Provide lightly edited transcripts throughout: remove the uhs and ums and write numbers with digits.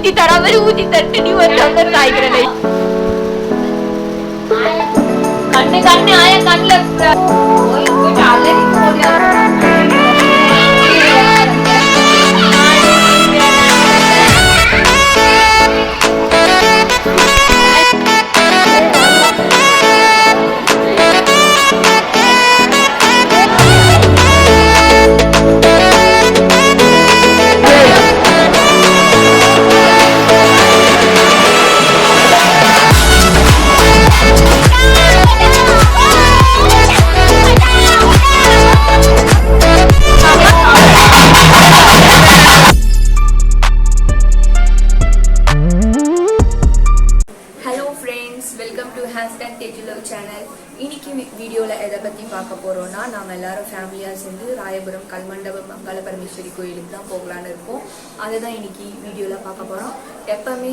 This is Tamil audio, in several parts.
ஊத்தி தர மாதிரி ஊத்தி தட்டு நீ ஒரு டம்ளர் சாய்க்கிறேன். கண்ணு கண்ணு ஆயா கண்ணுல போயிட்டு அலறி போடுறாங்க. இன்னைக்கு வீடியோவில் எதை பற்றி பார்க்க போகிறோன்னா, நாங்கள் எல்லாரும் ஃபேமிலியாக சேர்ந்து ராயபுரம் கல்மண்டபம் மங்கள பரமேஸ்வரி கோயிலுக்கு தான் போகலான்னு இருக்கோம். அதை தான் இன்னைக்கு வீடியோவில் பார்க்க போகிறோம். எப்பவுமே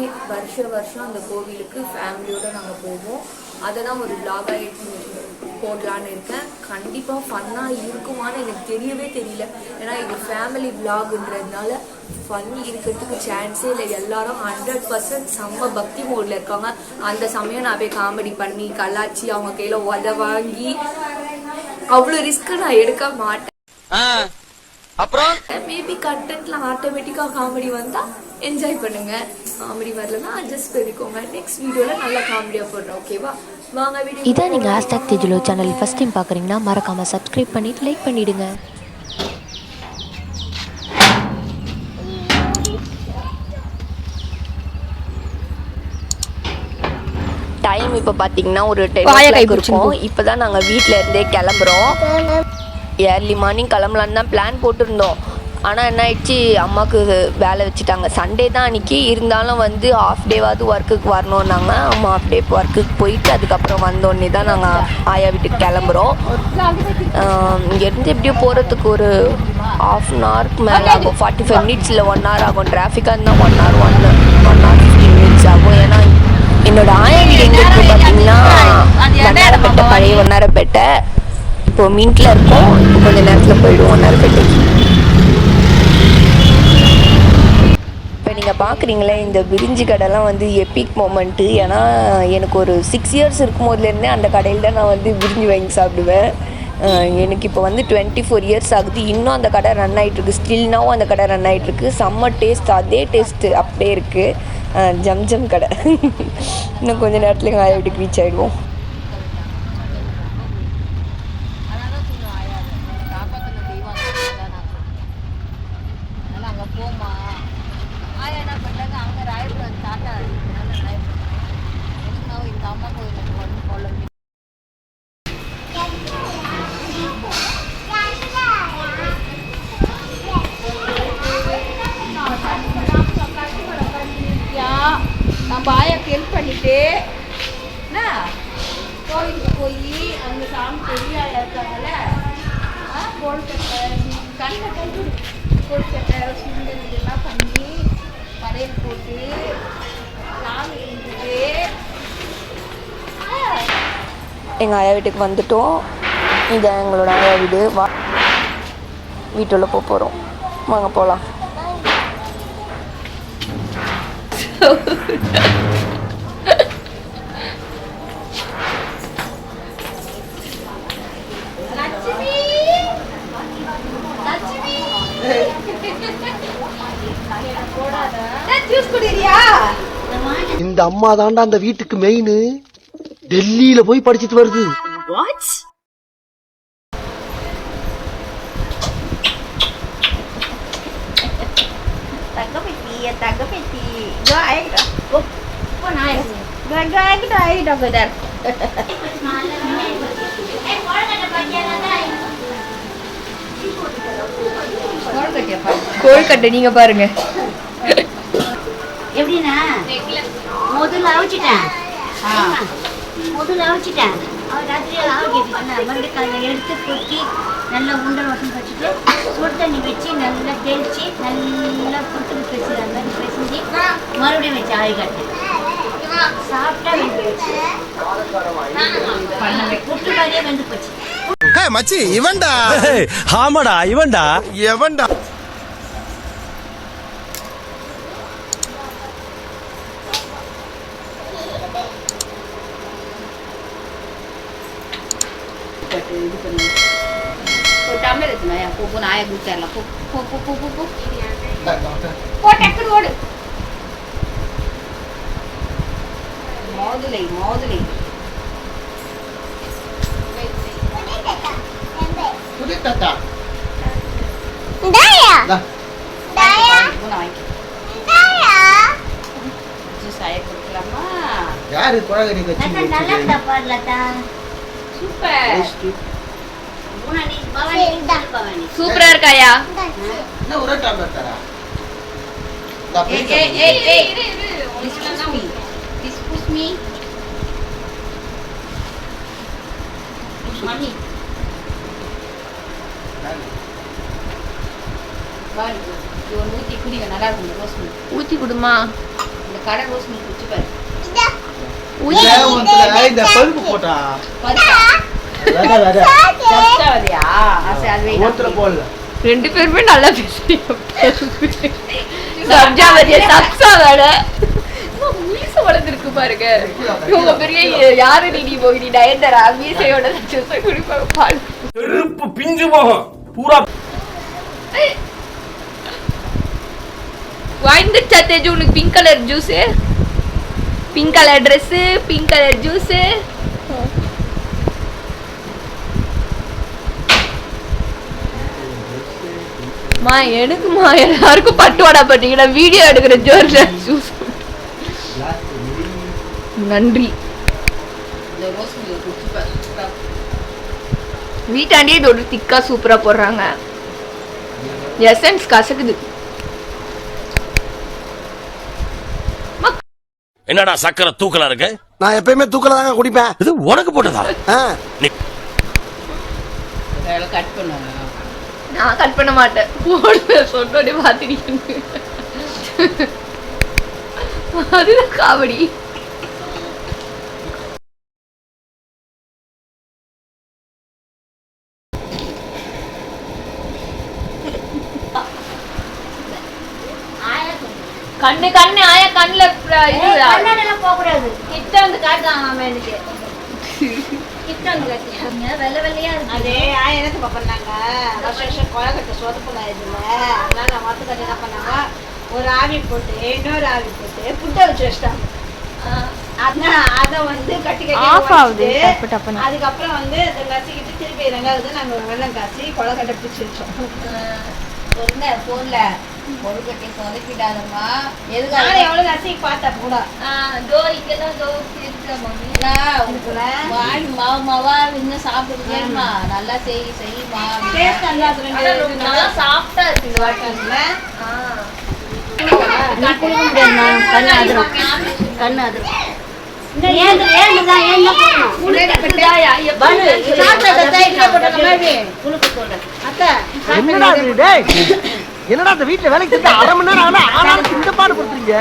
வருஷம் அந்த கோவிலுக்கு ஃபேமிலியோடு நாங்கள் போவோம். அதை தான் ஒரு விளாகாக போடலான்னு இருக்கேன். கண்டிப்பாக ஃபன்னாக இருக்குமான்னு எனக்கு தெரியவே தெரியல. ஏன்னா இது ஃபேமிலி விளாகுன்றதுனால ஃபன் இருக்கிறதுக்கு சான்ஸே இல்லை. எல்லாரும் 100% செம்ம பக்தி மோடில் இருக்காங்க. அந்த சமயம் நான் போய் காமெடி பண்ணி கலாச்சி அவங்க கையில் உத வாங்கி அவ்வளோ ரிஸ்க் நான் எடுக்க மாட்டேன். அப்புறம் மேபி கண்டென்ட்ல ஆட்டோமேட்டிக்கா காமெடி வந்தா என்ஜாய் பண்ணுங்க. காமெடி வரலன்னா அட்ஜஸ்ட் பண்ணிக்கோங்க. நெக்ஸ்ட் வீடியோல நல்ல காமெடியா போடுறோம். ஓகேவா? வாங்க வீடியோ. இதான் நீங்க #தேஜுலோ சேனல் ஃபர்ஸ்ட் டைம் பாக்குறீங்கன்னா மறக்காம சப்ஸ்கிரைப் பண்ணிட்டு லைக் பண்ணிடுங்க. டைம் இப்போ பார்த்தீங்கன்னா ஒரு 10 இருக்கும். இப்போ தான் நாங்கள் வீட்டில் இருந்தே கிளம்புறோம். ஏர்லி மார்னிங் கிளம்பலான்னு தான் பிளான் போட்டிருந்தோம். ஆனால் என்ன ஆயிடுச்சு, அம்மாவுக்கு வேலை வச்சுட்டாங்க. சண்டே தான் அன்றைக்கி. இருந்தாலும் வந்து ஆஃப் டேவாவது ஒர்க்குக்கு வரணுன்னாங்க. அம்மா ஆஃப் டே ஒர்க்குக்கு போயிட்டு அதுக்கப்புறம் வந்தோடனே தான் நாங்கள் ஆயா வீட்டுக்கு கிளம்புறோம். இங்கேருந்து எப்படியோ போகிறதுக்கு ஒரு ½ an hourக்கு மேலே ஆகும். 45 minutes இல்லை 1 hour ஆகும். டிராஃபிக்காக இருந்தால் 1 hour 15 minutes ஆகும். ஏன்னா என்னோட ஆயா வீடு எங்கே இருக்குது பார்த்தீங்கன்னா வண்ணாரப்பேட்டை, பழைய வண்ணாரப்பேட்டை. இப்போ மீன்ட்டில் இருக்கோம். இப்போ கொஞ்சம் நேரத்தில் போயிடுவோம் வண்ணாரப்பேட்டைக்கு. இப்போ நீங்கள் பார்க்குறீங்களே இந்த விரிஞ்சி கடைலாம் வந்து எப்பிக் மொமெண்ட்டு. ஏன்னா எனக்கு ஒரு 6 years இருக்கும் போதுலேருந்தே அந்த கடையில் தான் நான் வந்து விரிஞ்சி வாங்கி சாப்பிடுவேன். எனக்கு இப்போ வந்து 24 years ஆகுது. இன்னும் அந்த கடை ரன் ஆகிட்டுருக்கு. ஸ்டில்னாவும் அந்த கடை ரன் ஆகிட்டுருக்கு. செம்ம டேஸ்ட், அதே டேஸ்ட்டு அப்படியே இருக்குது. ஜம் கடை. இன்னும் கொஞ்சம் நேரத்தில் எங்கள் ஆயா வீட்டுக்கு ரீச் ஆகிடுவோம். நம்ம ஆயாக்கு ஹெல்ப் பண்ணிட்டு கோயிலுக்கு போய் அங்கே சாமி பெரிய ஆயா இருக்காங்கல்ல, கொழுக்கட்டை கண்ணை கண்டு கொழுக்கட்டை சுண்டல் இதெல்லாம் பண்ணி படையல் போட்டு சாமி கும்பிட்டு எங்கள் ஆயா வீட்டுக்கு வந்துட்டோம். இது எங்களோட ஆயா வீடு. வீட்டுள்ள போகிறோம். வாங்க போகலாம். இந்த அம்மா தாண்டா அந்த வீட்டுக்கு மெயின். டெல்லியில போய் படிச்சிட்டு வருது. தங்கப்பெட்டி கொழுக்கட்டை நீங்க பாருங்க. எப்படின்னா முதல்ல அவிச்சிட்டேன். அவர் ராத்திரி மறுபடியும் எடுத்து கொட்டி நல்லா உண்டல் வசம் வச்சுட்டு சுடு தண்ணி வச்சு நல்லா தெளிச்சு நல்லா புட்டு பேசுகிற மாதிரி பேசி மறுபடியும் வச்சு ஆவி காட்டேன். சாப்பிட்டா வெந்து போச்சு. புட்டு மாதிரியே வெந்து போச்சு. மச்சி இவன்டா. ஆமாடா இவன்டா. எவன்டா? இது பண்ணி ஒரு டம்ளர் எடுத்துனா போ நாயை குடிச்சிடலாம் போ போ போ போ போ போ போ டக்குனு ஓடு மோதுலை மோதுலை தாத்தா யாரு குழந்தை சூப்பரா இருக்காயா ஒரு டம்ளர் தரா ஊத்தி குடிங்க நல்லா இருக்கும் ரோஸ் மில்க் ஊத்தி குடுமா இந்த கடை ரோஸ் மில்க் குடிச்சு பாரு இந்த பருப்பு போட்டா போடல ரெண்டு பேருமே நல்லா பேசுறீங்க சப்ஜாவதியா சப்சா வேட மீச வளர்ந்துருக்கு பாருங்க இவங்க பெரிய யாரு நீ போகிறீ நயன்தாரா மீசையோட ஜூஸ் குடிப்பாங்க பால் செருப்பு பிஞ்சு போகும் பூரா வாங்கிச்சா தேஜு உனக்கு pink colour juice pink colour dress pink colour juice மா எனக்குமா எல்லாருக்கும் பட்டுவாடா பார்த்தீங்கன்னா வீடியோ எடுக்கிற ஜோர்ல ஜூஸ் நன்றி இந்த ரோஸ் மில்க் குடிச்சு பாரு சூப்பரா வீட்டாண்டியே இது ஒரு திக்கா சூப்பரா போடுறாங்க எசன்ஸ் கசக்குது என்னடா சக்கரை தூக்கலா இருக்கு நான் எப்பயுமே தூக்கலாங்க குடிப்பேன் இது உனக்கு போட்டதா கட் பண்ணுவாங்க நான் கட் பண்ண மாட்டேன் போடு சொன்னோடே பார்த்துட்டீங்க அதுதான் காமெடி கண்ணு கண்ணு ஆயா கண்ணுல கண்ணாடிலாம் போக கூடாது கிட்ட வந்து காட்டுறாங்க எனக்கு கிட்ட வந்து கட்டியாங்க வெள்ளை வெள்ளையா இருக்கு அதே ஆயிரத்து பண்ணாங்க வருஷம் கொலக்கட்டை சொதப்பல இதுல அதனால மொத்தக்கட்டை என்ன பண்ணாங்க ஒரு ஆவி போட்டு இன்னொரு ஆவி போட்டு புட்டை வச்சு வச்சிட்டாங்க அதை வந்து கட்டி கட்டி அதுக்கப்புறம் வந்து அதை நசிக்கிட்டு திருப்பி ரெண்டாவது நாங்க வெள்ளம் காசி கொலக்கட்டை பிடிச்சி வச்சோம் சொன்னேன் போன்ல கொழுக்கட்டை சொதப்பிடாதம்மா எதுக்காக எவ்வளவு நசிக்கு பார்த்தா கூட வாடி மாவு மாவா இன்னும் சாப்பிடுமா நல்லா செய்யுமா சாப்பிட்டா இருக்கு இந்த வாட்டி கண்ணு அதிரும் கண்ணு அதிரும் என்னடா இந்த வீட்டுல வேலைக்கு செஞ்சு அரை மணி நேரம் ஆனாலும் இந்த பாடு கொடுத்துறீங்க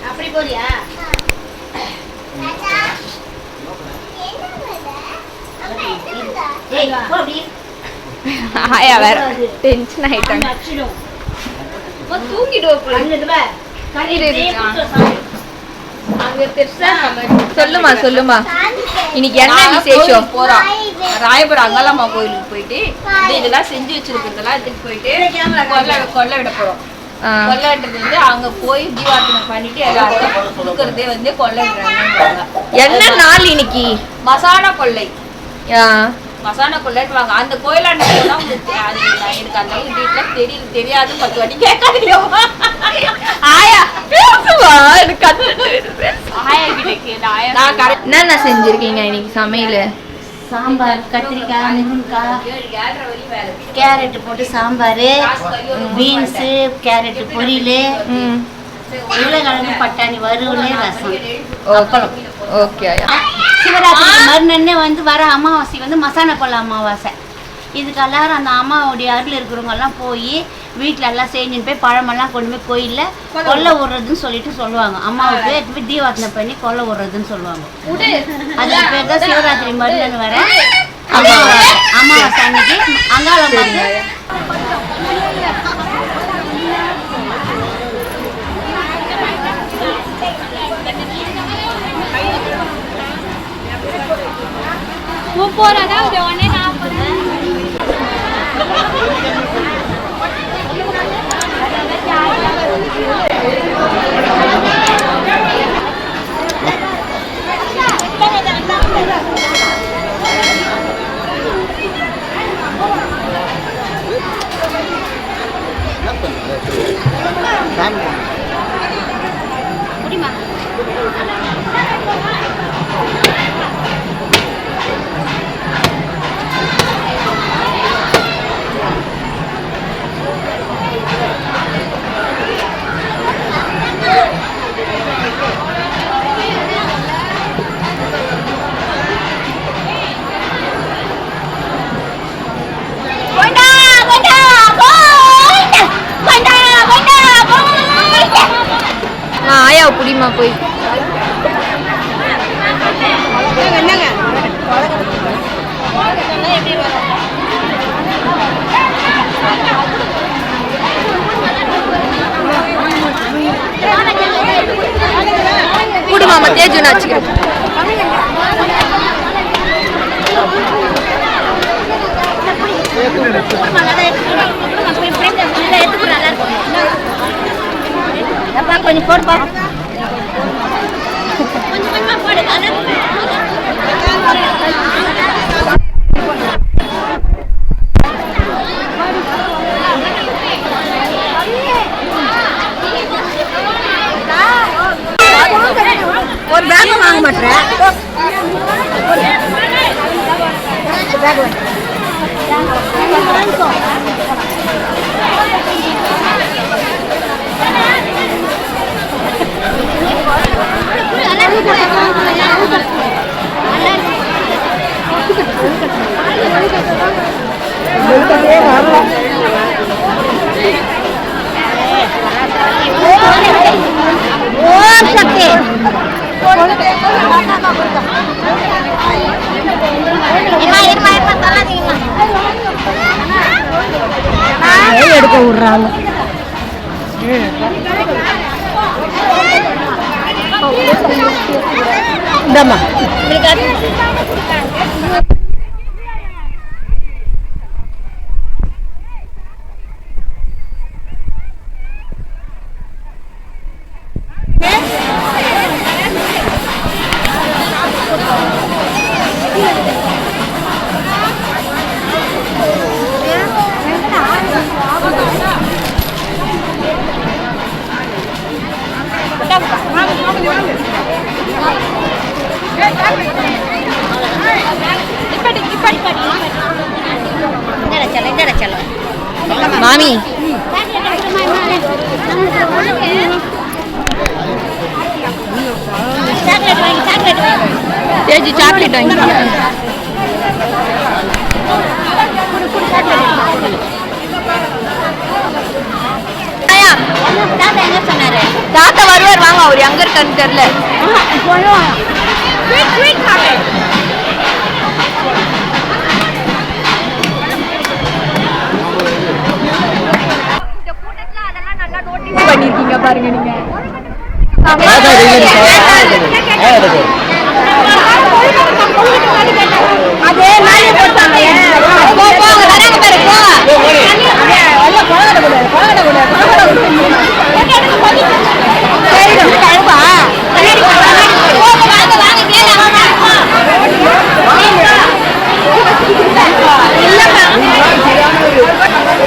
அப்படி போறியா ஆயா வேற டென்ஷன் ஆயிட்டாங்க சொல்லுமா சொல்லுமா இன்னைக்கு என்ன விசேஷம் போறோம் ராயபுரம் அங்காளம்மா கோயிலுக்கு போயிட்டு இதெல்லாம் செஞ்சு வச்சிருக்கிறதெல்லாம் எடுத்துட்டு போயிட்டு கொல்ல விட போறோம் கொல்ல விட்டது வந்து அங்க போய் தீபாவளி பண்ணிட்டு எல்லாருக்கும் கொடுக்கறதே வந்து கொல்ல விடுறாங்க என்ன நாள் இன்னைக்கு மசாலா கொள்ளை மசாலா கொள்ளைட்டுவாங்க அந்த கோயிலாண்ட போனா உங்களுக்கு அது எனக்கு அந்த வீட்டுல தெரியாது 10 வாட்டி கேட்காதீங்க ஆயா பேசுவா எனக்கு ஆயா கிட்ட கேளு ஆயா என்னென்ன செஞ்சிருக்கீங்க இன்னைக்கு சமையல் சாம்பார் கத்திரிக்காய் முருங்கைக்காய் கேரட் போட்டு சாம்பார் பீன்ஸு கேரட் பொரியல் உருளைக்கிழங்கு பட்டாணி வறுவல் ரசம் அப்பளம் ஓகே சிவராத்திரி மறுநன்னே வந்து வர அமாவாசைக்கு வந்து மசாலா பழ அமாவாசை இதுக்கு எல்லாரும் அந்த அம்மாவுடைய அருள் இருக்கிறவங்க எல்லாம் போய் வீட்டில் எல்லாம் செஞ்சுன்னு போய் பழமெல்லாம் கொண்டு போய் கோயிலில் கொல்லை விடுறதுன்னு சொல்லிட்டு சொல்லுவாங்க. அம்மாவுக்கு எடுத்து போய் தீவார்த்தனை பண்ணி கொல்லை விடுறதுன்னு சொல்லுவாங்க. அதுக்கு பேர் தான் சிவராத்திரி மருந்துன்னு வர அமாவாசை அன்னைக்கு அங்காளம் போறாதான் உடனே நான் ஆயா புடிமா போய் குடுமாமா தேஜு நாச்சுக்கிறேன். கொஞ்சம் போடுப்பா. ஒரு பேக் வாங்க மாட்டேன். எடுக்க விடுறாங்க. இந்தம்மா மாமி தேஜி சாக்லேட் வாங்கி தாத்தா வருவார் வாங்க. அவர் எங்க இருக்கான்னு தெரியல. பண்ணிருக்கீங்க பாருங்க நீங்க. அதே நாளே போட்டாங்க.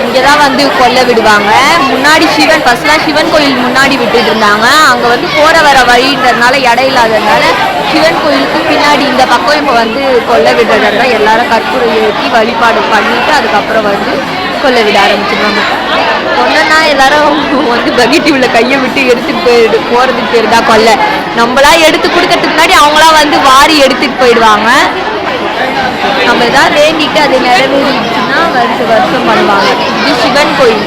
இங்கதான் வந்து கொல்ல விடுவாங்க. முன்னாடி சிவன் ஃபர்ஸ்ட்லாம் சிவன் கோயில் முன்னாடி விட்டுட்டு இருந்தாங்க. அங்க வந்து போற வர வழின்றதுனால இடம் இல்லாததுனால சிவன் கோயிலுக்கு பின்னாடி இந்த பக்கம் இப்போ வந்து கொல்ல விடுறதா எல்லாரும் கற்பூரம் ஏற்றி வழிபாடு பண்ணிட்டு அதுக்கப்புறம் வந்து கொல்ல விட ஆரம்பிச்சிருவாங்க. கொல்லனா எல்லாரும் வந்து பக்கெட்டி உள்ள கையை விட்டு எடுத்துட்டு போறதுக்கு பேர் தான் கொல்ல. நம்மளா எடுத்து கொடுக்கறதுக்கு முன்னாடி அவங்களா வந்து வாரி எடுத்துட்டு போயிடுவாங்க. நம்ம தான் வேண்டிட்டு அது நிறைவேறிடுச்சுன்னா வருஷம் வருஷம் பண்ணுவாங்க. இது சிவன் கோயில்.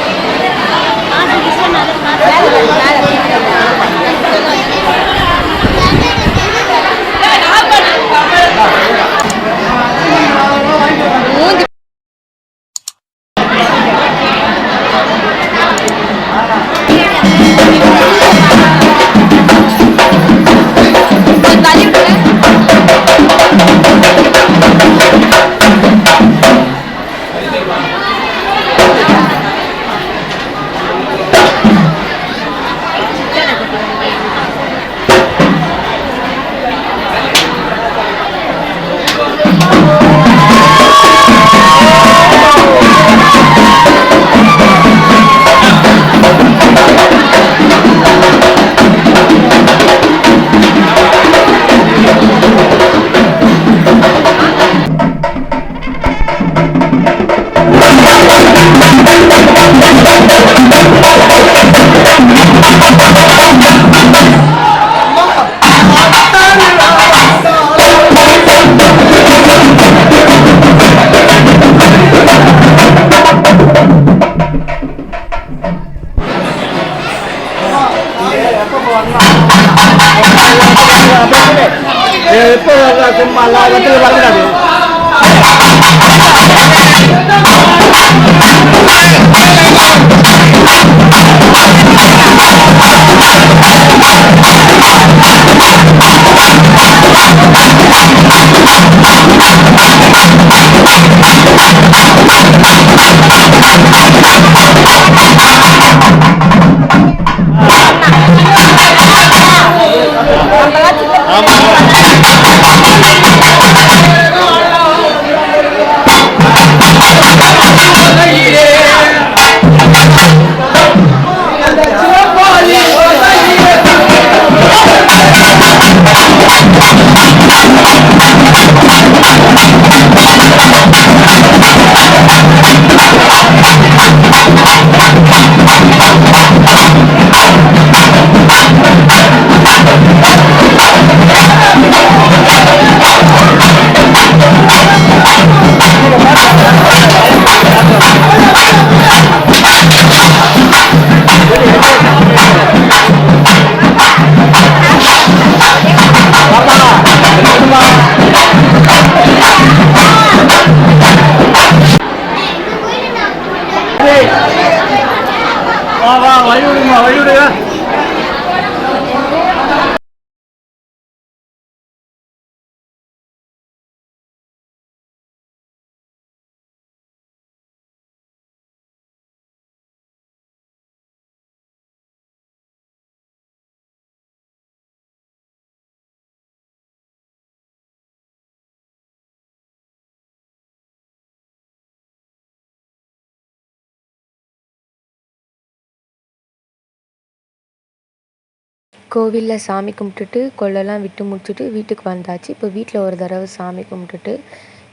கோவிலில் சாமி கும்பிட்டுட்டு கொள்ளெல்லாம் விட்டு முடிச்சுட்டு வீட்டுக்கு வந்தாச்சு. இப்போ வீட்டில் ஒரு தடவை சாமி கும்பிட்டுட்டு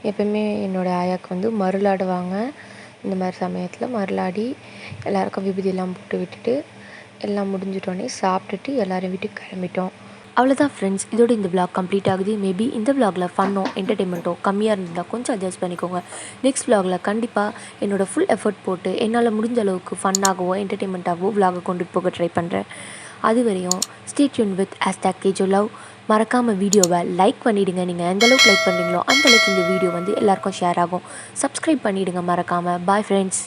எப்போயுமே என்னோடய ஆயாவுக்கு வந்து மருளாடுவாங்க. இந்த மாதிரி சமயத்தில் மருளாடி எல்லாருக்கும் விபூதியெல்லாம் போட்டு விட்டுட்டு எல்லாம் முடிஞ்சிட்டோன்னே சாப்பிட்டுட்டு எல்லோரும் வீட்டுக்கு கிளம்பிட்டோம். அவ்வளோதான் ஃப்ரெண்ட்ஸ், இதோட இந்த விளாக் கம்ப்ளீட் ஆகுது. மேபி இந்த விளாகில் ஃபன்னோ என்டர்டெயின்மெண்ட்டோ கம்மியாக இருந்ததுன்னா கொஞ்சம் அட்ஜஸ்ட் பண்ணிக்கோங்க. நெக்ஸ்ட் விளாகில் கண்டிப்பாக என்னோடய ஃபுல் எஃபர்ட் போட்டு என்னால் முடிஞ்ச அளவுக்கு ஃபன்னாகவோ என்டர்டெயின்மெண்ட்டாகவோ விளாகை கொண்டுட்டு போக ட்ரை பண்ணுறேன். அது வரையும் ஸ்டே டியூன் வித் #KJLove. மறக்காமல் வீடியோவை லைக் பண்ணிவிடுங்க. நீங்கள் எந்தளவுக்கு லைக் பண்ணுறீங்களோ அந்தளவுக்கு இந்த வீடியோ வந்து எல்லாருக்கும் ஷேர் ஆகும். சப்ஸ்கிரைப் பண்ணிவிடுங்க மறக்காமல். Bye friends.